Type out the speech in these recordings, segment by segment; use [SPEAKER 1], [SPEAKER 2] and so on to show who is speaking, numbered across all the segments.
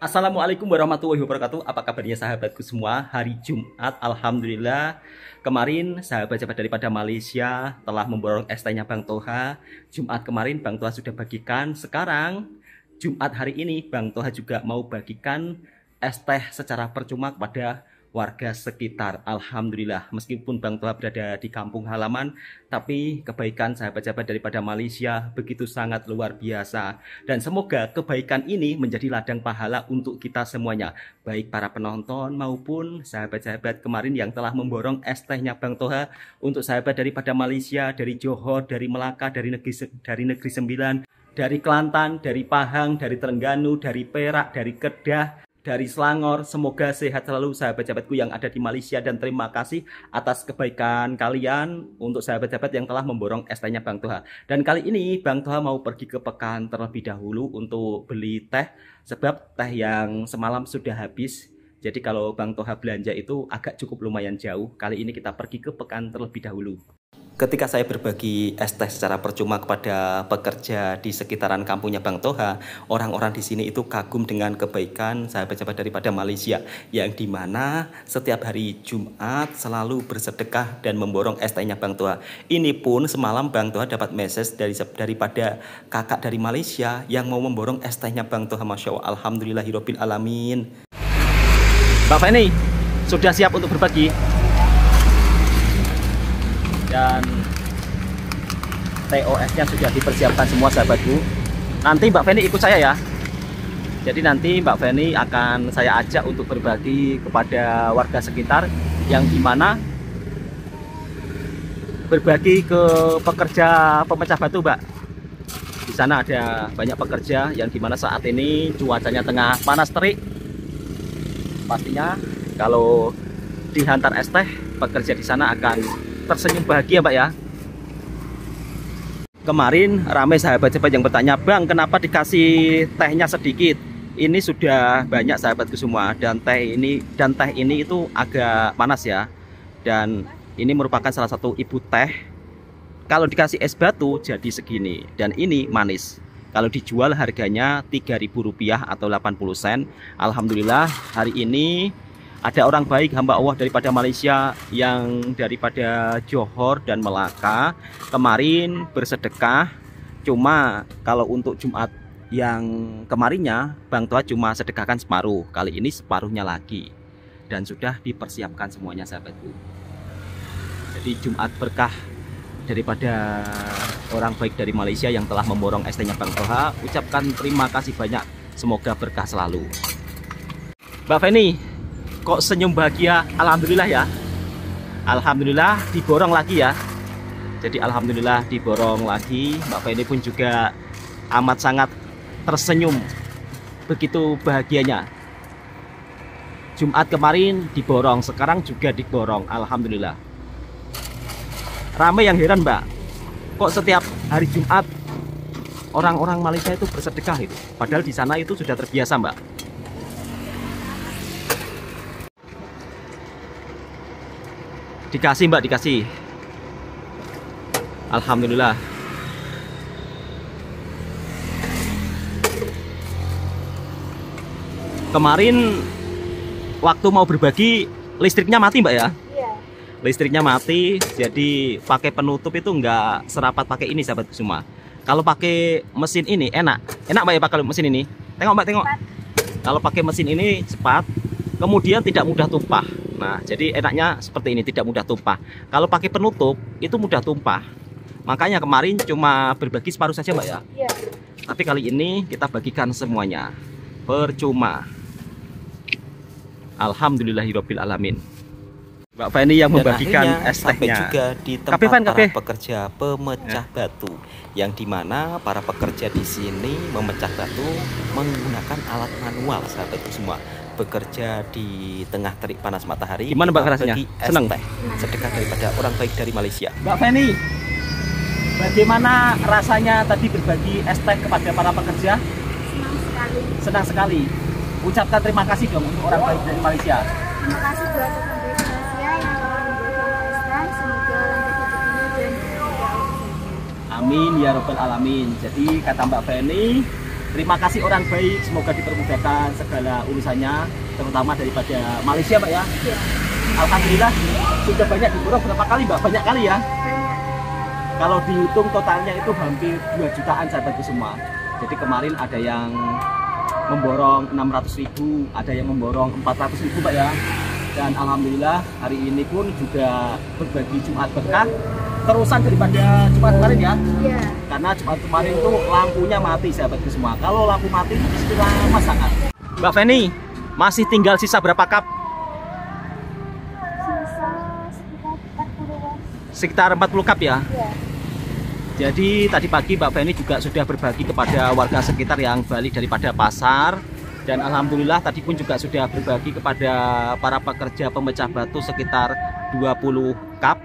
[SPEAKER 1] Assalamualaikum warahmatullahi wabarakatuh. Apa kabarnya sahabatku semua? Hari Jumat, Alhamdulillah. Kemarin sahabat-sahabat daripada Malaysia telah memborong es tehnya Bang Toha. Jumat kemarin Bang Toha sudah bagikan. Sekarang Jumat hari ini Bang Toha juga mau bagikan es teh secara percuma kepada warga sekitar. Alhamdulillah, meskipun Bang Toha berada di kampung halaman, tapi kebaikan sahabat-sahabat daripada Malaysia begitu sangat luar biasa. Dan semoga kebaikan ini menjadi ladang pahala untuk kita semuanya, baik para penonton maupun sahabat-sahabat kemarin yang telah memborong es tehnya Bang Toha untuk sahabat daripada Malaysia, dari Johor, dari Melaka, dari Negeri Sembilan, dari Kelantan, dari Pahang, dari Terengganu, dari Perak, dari Kedah, dari Selangor. Semoga sehat selalu sahabat-sahabatku yang ada di Malaysia, dan terima kasih atas kebaikan kalian untuk sahabat-sahabat yang telah memborong es tehnya Bang Toha. Dan kali ini Bang Toha mau pergi ke Pekan terlebih dahulu untuk beli teh, sebab teh yang semalam sudah habis. Jadi kalau Bang Toha belanja itu agak cukup lumayan jauh. Kali ini kita pergi ke Pekan terlebih dahulu. Ketika saya berbagi es teh secara percuma kepada pekerja di sekitaran kampungnya Bang Toha, orang-orang di sini itu kagum dengan kebaikan sahabat-sahabat daripada Malaysia, yang dimana setiap hari Jumat selalu bersedekah dan memborong es tehnya Bang Toha. Ini pun semalam Bang Toha dapat message daripada kakak dari Malaysia yang mau memborong es tehnya Bang Toha. Masya Allah, alhamdulillahirabbil alamin. Mbak Feni, sudah siap untuk berbagi? Dan TOS-nya sudah dipersiapkan semua sahabatku. Nanti Mbak Feni ikut saya ya. Jadi nanti Mbak Feni akan saya ajak untuk berbagi kepada warga sekitar, yang dimana berbagi ke pekerja pemecah batu, Mbak. Di sana ada banyak pekerja yang dimana saat ini cuacanya tengah panas terik. Pastinya kalau dihantar es teh, pekerja di sana akan tersenyum bahagia, Mbak ya. Kemarin ramai sahabat-sahabat yang bertanya, Bang, kenapa dikasih tehnya sedikit? Ini sudah banyak sahabatku semua, dan teh ini itu agak panas ya. Dan ini merupakan salah satu ibu teh. Kalau dikasih es batu jadi segini, dan ini manis. Kalau dijual harganya Rp3.000 atau 80 sen. Alhamdulillah hari ini ada orang baik hamba Allah daripada Malaysia yang daripada Johor dan Melaka kemarin bersedekah. Cuma kalau untuk Jumat yang kemarinnya Bang Toha cuma sedekahkan separuh, kali ini separuhnya lagi, dan sudah dipersiapkan semuanya sahabatku. Jadi Jumat berkah daripada orang baik dari Malaysia yang telah memborong es tehnya Bang Toha. Ucapkan terima kasih banyak, semoga berkah selalu. Mbak Feni, kok senyum bahagia? Alhamdulillah ya. Alhamdulillah diborong lagi ya. Jadi alhamdulillah diborong lagi. Mbak Feni pun juga amat sangat tersenyum, begitu bahagianya. Jumat kemarin diborong, sekarang juga diborong. Alhamdulillah. Ramai yang heran, Mbak, kok setiap hari Jumat orang-orang Malaysia itu bersedekah itu, padahal di sana itu sudah terbiasa, Mbak. Dikasih, Mbak, dikasih. Alhamdulillah. Kemarin waktu mau berbagi listriknya mati, Mbak ya? Iya. Listriknya mati, jadi pakai penutup itu nggak serapat pakai ini sahabat semua. Kalau pakai mesin ini enak, Mbak ya pakai mesin ini. Tengok, Mbak, tengok. Kalau pakai mesin ini cepat, kemudian tidak mudah tumpah. Nah, jadi enaknya seperti ini, tidak mudah tumpah. Kalau pakai penutup itu mudah tumpah. Makanya kemarin cuma berbagi separuh saja, Mbak ya. Iya. Tapi kali ini kita bagikan semuanya percuma. Alhamdulillahirabbil alamin. Mbak Feni yang membagikan es tehnya
[SPEAKER 2] juga di tempat para pekerja pemecah batu, yang dimana para pekerja di sini memecah batu menggunakan alat manual sahabatku semua. Bekerja di tengah terik panas matahari.
[SPEAKER 1] Gimana, Mbak, rasanya? Senang?
[SPEAKER 2] Sedekah daripada orang baik dari Malaysia.
[SPEAKER 1] Mbak Feni, bagaimana rasanya tadi berbagi es teh kepada para pekerja?
[SPEAKER 3] Senang sekali.
[SPEAKER 1] Senang sekali. Ucapkan terima kasih dong untuk orang baik dari Malaysia.
[SPEAKER 3] Terima kasih buat orang baik Malaysia yang telah memberikan es teh. Semoga lancar rezekinya dan tidak.
[SPEAKER 1] Amin ya rabbal alamin. Jadi kata Mbak Feni, Terima kasih orang baik, semoga dipermudahkan segala urusannya, terutama daripada Malaysia Mbak ya.
[SPEAKER 3] Iya.
[SPEAKER 1] Alhamdulillah sudah banyak diborong berapa kali Mbak? Banyak kali ya.
[SPEAKER 3] Banyak.
[SPEAKER 1] Kalau dihitung totalnya itu hampir 2 jutaan sahabatku semua. Jadi kemarin ada yang memborong 600.000, ada yang memborong 400.000 Mbak ya. Dan alhamdulillah hari ini pun juga berbagi Jumat berkah. Terusan daripada Jumat kemarin ya.
[SPEAKER 3] Iya.
[SPEAKER 1] Karena Jumat kemarin tuh lampunya mati sahabatku semua. Kalau lampu mati itu istilah masakan. Mbak Feni, masih tinggal sisa berapa cup?
[SPEAKER 3] Sisa sekitar 40-an.
[SPEAKER 1] Sekitar 40 cup ya.
[SPEAKER 3] Iya.
[SPEAKER 1] Jadi tadi pagi Mbak Feni juga sudah berbagi kepada warga sekitar yang balik daripada pasar. Dan alhamdulillah tadi pun juga sudah berbagi kepada para pekerja pemecah batu sekitar 20 cup.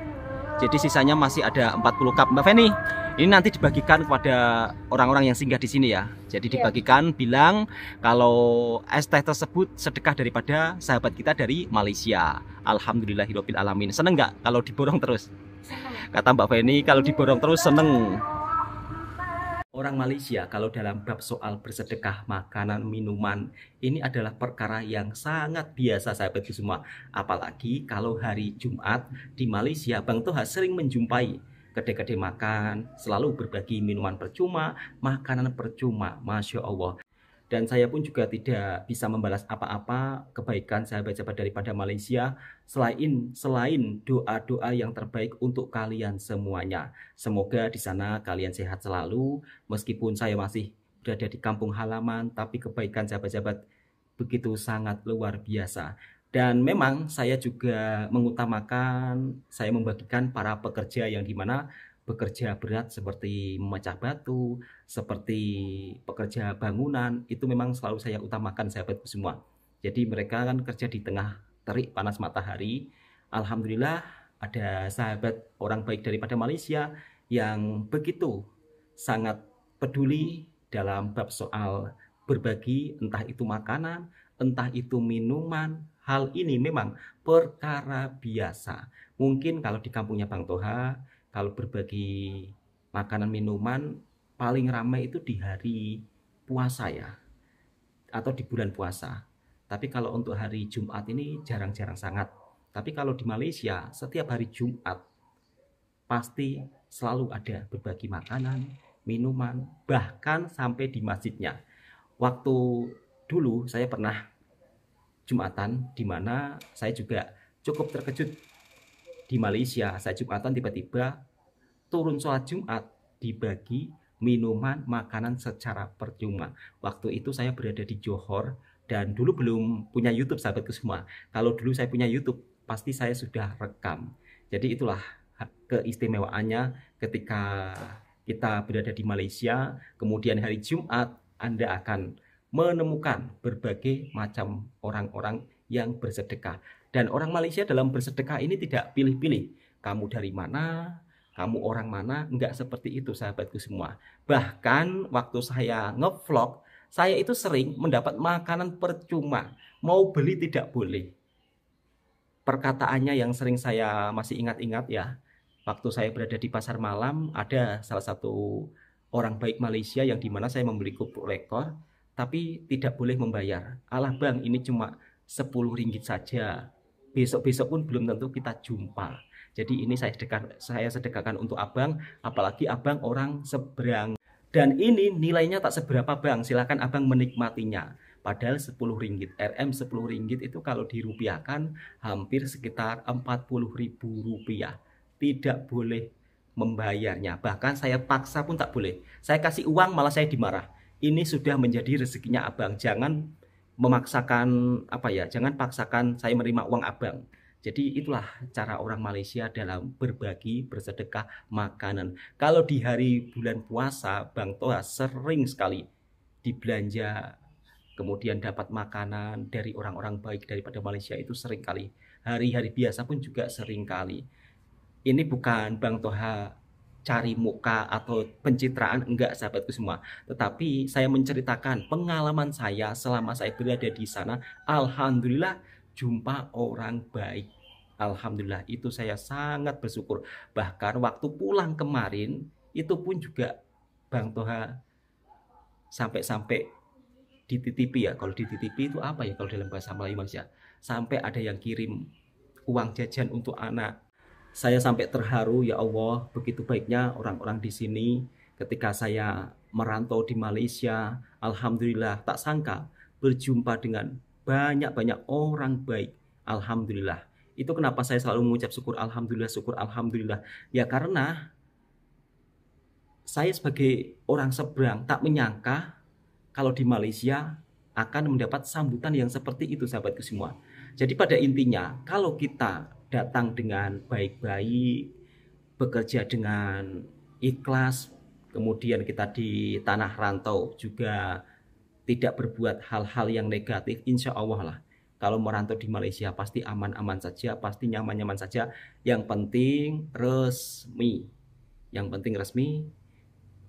[SPEAKER 1] Jadi sisanya masih ada 40 cup. Mbak Feni, ini nanti dibagikan kepada orang-orang yang singgah di sini ya. Jadi dibagikan, bilang kalau es teh tersebut sedekah daripada sahabat kita dari Malaysia. Alhamdulillahirabbil alamin. Seneng nggak kalau diborong terus? Kata Mbak Feni, kalau diborong terus seneng. Orang Malaysia kalau dalam bab soal bersedekah makanan, minuman, ini adalah perkara yang sangat biasa sahabatku semua. Apalagi kalau hari Jumat di Malaysia, Bang Toha sering menjumpai kedai-kedai makan, selalu berbagi minuman percuma, makanan percuma, Masya Allah. Dan saya pun juga tidak bisa membalas apa-apa kebaikan sahabat-sahabat daripada Malaysia selain doa-doa yang terbaik untuk kalian semuanya. Semoga di sana kalian sehat selalu, meskipun saya masih berada di kampung halaman, tapi kebaikan sahabat-sahabat begitu sangat luar biasa. Dan memang saya juga mengutamakan, saya membagikan para pekerja yang dimana bekerja berat seperti memecah batu, seperti pekerja bangunan, itu memang selalu saya utamakan sahabatku semua. Jadi mereka kan kerja di tengah terik panas matahari. Alhamdulillah ada sahabat orang baik daripada Malaysia yang begitu sangat peduli dalam bab soal berbagi, entah itu makanan, entah itu minuman. Hal ini memang perkara biasa. Mungkin kalau di kampungnya Bang Toha, kalau berbagi makanan minuman paling ramai itu di hari puasa ya, atau di bulan puasa. Tapi kalau untuk hari Jumat ini jarang-jarang sangat. Tapi kalau di Malaysia setiap hari Jumat pasti selalu ada berbagi makanan, minuman, bahkan sampai di masjidnya. Waktu dulu saya pernah Jumatan di mana saya juga cukup terkejut. Di Malaysia saya Jumatan tiba-tiba turun sholat Jumat dibagi minuman makanan secara percuma. Waktu itu saya berada di Johor dan dulu belum punya YouTube sahabatku semua. Kalau dulu saya punya YouTube pasti saya sudah rekam. Jadi itulah keistimewaannya ketika kita berada di Malaysia, kemudian hari Jumat Anda akan menemukan berbagai macam orang-orang yang bersedekah. Dan orang Malaysia dalam bersedekah ini tidak pilih-pilih. Kamu dari mana, kamu orang mana, enggak seperti itu sahabatku semua. Bahkan waktu saya ngevlog, saya itu sering mendapat makanan percuma. Mau beli tidak boleh. Perkataannya yang sering saya masih ingat-ingat ya. Waktu saya berada di pasar malam, ada salah satu orang baik Malaysia yang dimana saya membeli kerupuk lekor, tapi tidak boleh membayar. Alah bang, ini cuma 10 ringgit saja. Besok-besok pun belum tentu kita jumpa. Jadi ini saya sedekahkan untuk abang, apalagi abang orang seberang. Dan ini nilainya tak seberapa bang, silakan abang menikmatinya. Padahal 10 ringgit, RM 10 ringgit itu kalau dirupiahkan hampir sekitar 40.000 rupiah. Tidak boleh membayarnya, bahkan saya paksa pun tak boleh. Saya kasih uang malah saya dimarah. Ini sudah menjadi rezekinya abang, jangan memaksakan jangan paksakan saya menerima uang abang. Jadi itulah cara orang Malaysia dalam berbagi, bersedekah makanan. Kalau di hari bulan puasa, Bang Toha sering sekali dibelanja, kemudian dapat makanan dari orang-orang baik daripada Malaysia itu sering kali. Hari-hari biasa pun juga sering kali. Ini bukan Bang Toha cari muka atau pencitraan, enggak sahabatku semua, tetapi saya menceritakan pengalaman saya selama saya berada di sana. Alhamdulillah jumpa orang baik, alhamdulillah itu saya sangat bersyukur. Bahkan waktu pulang kemarin itu pun juga Bang Toha sampai dititipi ya. Kalau dititipi itu apa ya kalau dalam bahasa Melayu Mas ya? Sampai ada yang kirim uang jajan untuk anak. Saya sampai terharu, ya Allah, begitu baiknya orang-orang di sini ketika saya merantau di Malaysia. Alhamdulillah, tak sangka berjumpa dengan banyak-banyak orang baik. Alhamdulillah. Itu kenapa saya selalu mengucap syukur Alhamdulillah. Ya karena saya sebagai orang seberang tak menyangka kalau di Malaysia akan mendapat sambutan yang seperti itu, sahabatku semua. Jadi pada intinya, kalau kita datang dengan baik-baik, bekerja dengan ikhlas, kemudian kita di tanah rantau juga tidak berbuat hal-hal yang negatif, insya Allah lah. Kalau merantau di Malaysia pasti aman-aman saja, pasti nyaman-nyaman saja. Yang penting resmi.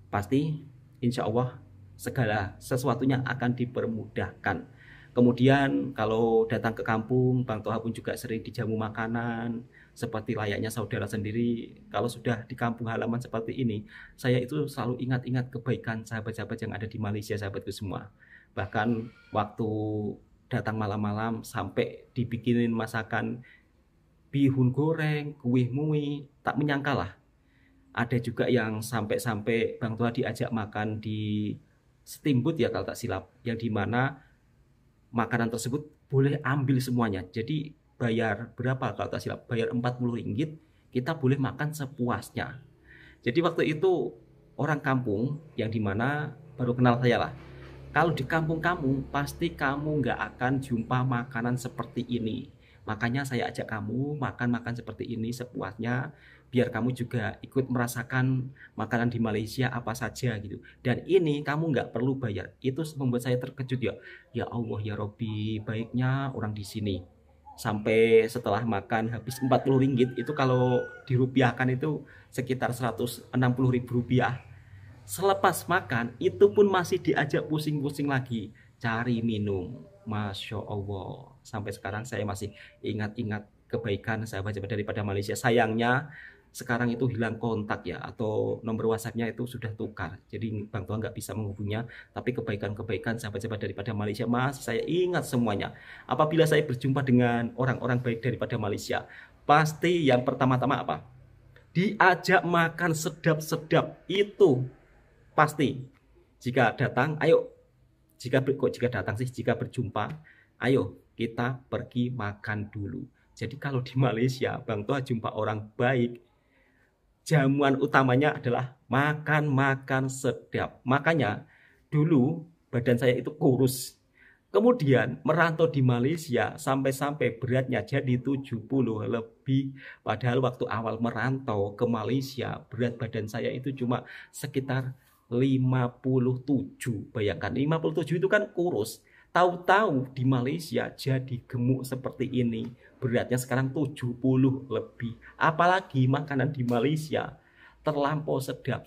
[SPEAKER 1] Pasti insya Allah segala sesuatunya akan dipermudahkan. Kemudian kalau datang ke kampung, Bang Toha pun juga sering dijamu makanan seperti layaknya saudara sendiri. Kalau sudah di kampung halaman seperti ini, saya itu selalu ingat-ingat kebaikan sahabat-sahabat yang ada di Malaysia, sahabatku semua. Bahkan waktu datang malam-malam sampai dibikinin masakan bihun goreng, kuih mui, tak menyangka lah. Ada juga yang sampai-sampai Bang Toha diajak makan di steamboat ya kalau tak silap, yang dimana makanan tersebut boleh ambil semuanya. Jadi bayar berapa kalau tak silap, bayar 40 ringgit, kita boleh makan sepuasnya. Jadi waktu itu orang kampung yang dimana baru kenal saya lah. Kalau di kampung kamu pasti kamu nggak akan jumpa makanan seperti ini. Makanya saya ajak kamu makan seperti ini sepuasnya, biar kamu juga ikut merasakan makanan di Malaysia apa saja gitu. Dan ini kamu nggak perlu bayar. Itu membuat saya terkejut ya. Ya Allah ya Robbi, baiknya orang di sini. Sampai setelah makan habis 40 ringgit, itu kalau dirupiahkan itu sekitar 160 ribu rupiah. Selepas makan itu pun masih diajak pusing-pusing lagi cari minum. Masya Allah, sampai sekarang saya masih ingat-ingat kebaikan sahabat-sahabat daripada Malaysia. Sayangnya sekarang itu hilang kontak ya, atau nomor WhatsApp-nya itu sudah tukar. Jadi Bang Toha nggak bisa menghubungnya. Tapi kebaikan-kebaikan sahabat-sahabat daripada Malaysia masih saya ingat semuanya. Apabila saya berjumpa dengan orang-orang baik daripada Malaysia, pasti yang pertama-tama apa? Diajak makan sedap-sedap. Itu pasti. Jika datang, ayo. Jika berjumpa, ayo kita pergi makan dulu. Jadi kalau di Malaysia Bang Toha jumpa orang baik, jamuan utamanya adalah makan sedap. Makanya dulu badan saya itu kurus. Kemudian merantau di Malaysia sampai beratnya jadi 70 lebih. Padahal waktu awal merantau ke Malaysia berat badan saya itu cuma sekitar 57. Bayangkan 57 itu kan kurus. Tahu-tahu di Malaysia jadi gemuk seperti ini. Beratnya sekarang 70 lebih. Apalagi makanan di Malaysia terlampau sedap,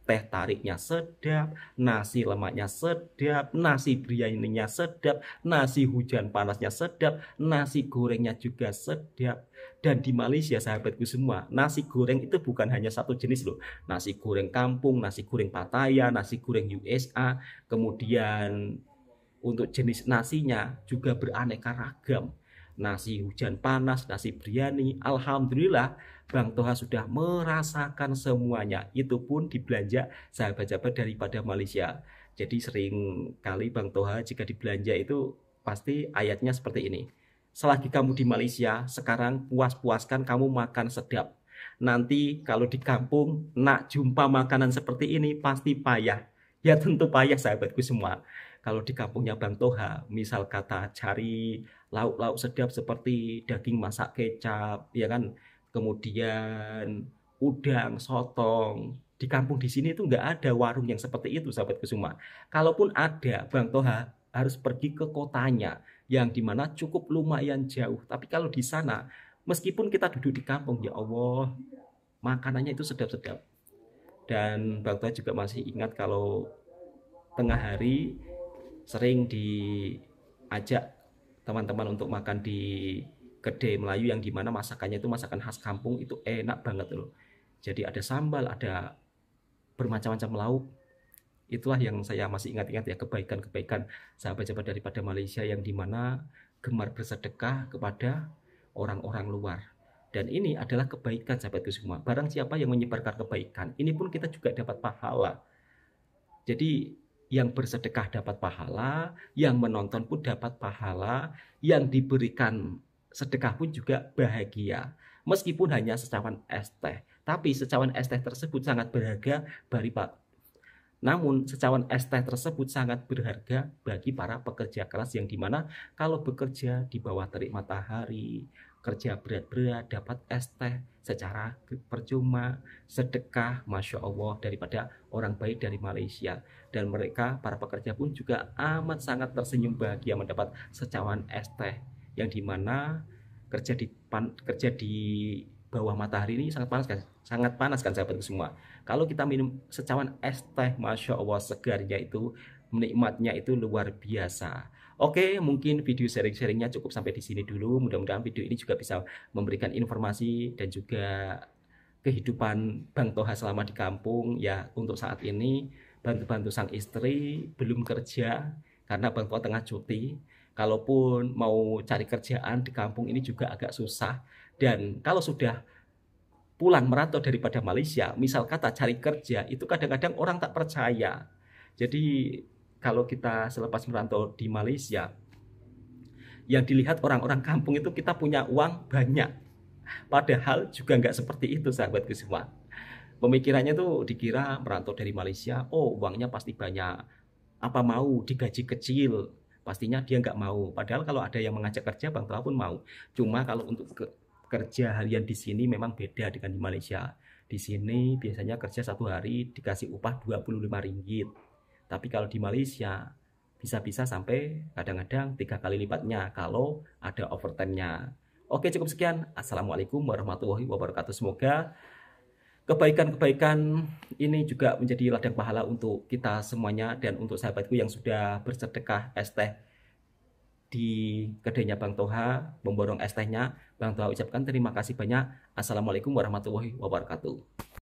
[SPEAKER 1] teh tariknya sedap, nasi lemaknya sedap, nasi biryaninya sedap, nasi hujan panasnya sedap, nasi gorengnya juga sedap. Dan di Malaysia sahabatku semua, nasi goreng itu bukan hanya satu jenis loh. Nasi goreng kampung, nasi goreng Pattaya, nasi goreng USA, kemudian untuk jenis nasinya juga beraneka ragam. Nasi hujan panas, nasi biryani, alhamdulillah Bang Toha sudah merasakan semuanya. Itu pun dibelanja sahabat-sahabat daripada Malaysia. Jadi sering kali Bang Toha jika dibelanja itu pasti ayatnya seperti ini. Selagi kamu di Malaysia, sekarang puas-puaskan kamu makan sedap. Nanti kalau di kampung nak jumpa makanan seperti ini pasti payah. Ya tentu payah sahabatku semua. Kalau di kampungnya Bang Toha, misal kata cari lauk-lauk sedap seperti daging masak kecap, ya kan, kemudian udang, sotong. Di kampung di sini itu nggak ada warung yang seperti itu, sahabatku semua. Kalaupun ada, Bang Toha harus pergi ke kotanya, yang dimana cukup lumayan jauh. Tapi kalau di sana, meskipun kita duduk di kampung, ya Allah, makanannya itu sedap-sedap. Dan Bang Toha juga masih ingat kalau tengah hari sering diajak teman-teman untuk makan di kedai Melayu yang dimana masakannya itu masakan khas kampung, itu enak banget loh. Jadi ada sambal, ada bermacam-macam lauk, Itulah yang saya masih ingat-ingat ya, kebaikan-kebaikan sahabat-sahabat daripada Malaysia yang dimana gemar bersedekah kepada orang-orang luar. Dan ini adalah kebaikan sahabatku semua. Barang siapa yang menyebarkan kebaikan, ini pun kita juga dapat pahala. Jadi yang bersedekah dapat pahala, yang menonton pun dapat pahala, yang diberikan sedekah pun juga bahagia. Meskipun hanya secawan es teh, tapi secawan es teh tersebut sangat berharga bagi Pak. Namun secawan es teh tersebut sangat berharga bagi para pekerja keras yang dimana kalau bekerja di bawah terik matahari, kerja berat-berat, dapat es teh secara percuma, sedekah, Masya Allah, daripada orang baik dari Malaysia. Dan mereka, para pekerja pun juga amat sangat tersenyum bahagia mendapat secawan es teh yang dimana kerja di bawah matahari ini sangat panas kan sahabatku semua. Kalau kita minum secawan es teh, Masya Allah, segarnya itu, menikmatnya itu luar biasa. Oke, mungkin video sharing-sharingnya cukup sampai di sini dulu. Mudah-mudahan video ini juga bisa memberikan informasi dan juga kehidupan Bang Toha selama di kampung. Ya, untuk saat ini bantu-bantu sang istri, belum kerja karena Bang Toha tengah cuti. Kalaupun mau cari kerjaan di kampung ini juga agak susah. Dan kalau sudah pulang merantau daripada Malaysia, misal kata cari kerja, itu kadang-kadang orang tak percaya. Jadi kalau kita selepas merantau di Malaysia, yang dilihat orang-orang kampung itu kita punya uang banyak. Padahal juga nggak seperti itu sahabatku semua. Pemikirannya tuh dikira merantau dari Malaysia, oh uangnya pasti banyak. Apa mau digaji kecil? Pastinya dia nggak mau. Padahal kalau ada yang mengajak kerja, Bang Toha pun mau. Cuma kalau untuk kerja harian di sini memang beda dengan di Malaysia. Di sini biasanya kerja satu hari dikasih upah 25 ringgit. Tapi kalau di Malaysia bisa-bisa sampai kadang-kadang 3 kali lipatnya kalau ada overtime-nya. Oke, cukup sekian. Assalamualaikum warahmatullahi wabarakatuh. Semoga kebaikan-kebaikan ini juga menjadi ladang pahala untuk kita semuanya dan untuk sahabatku yang sudah bersedekah es teh di kedainya Bang Toha, memborong es tehnya. Bang Toha ucapkan terima kasih banyak. Assalamualaikum warahmatullahi wabarakatuh.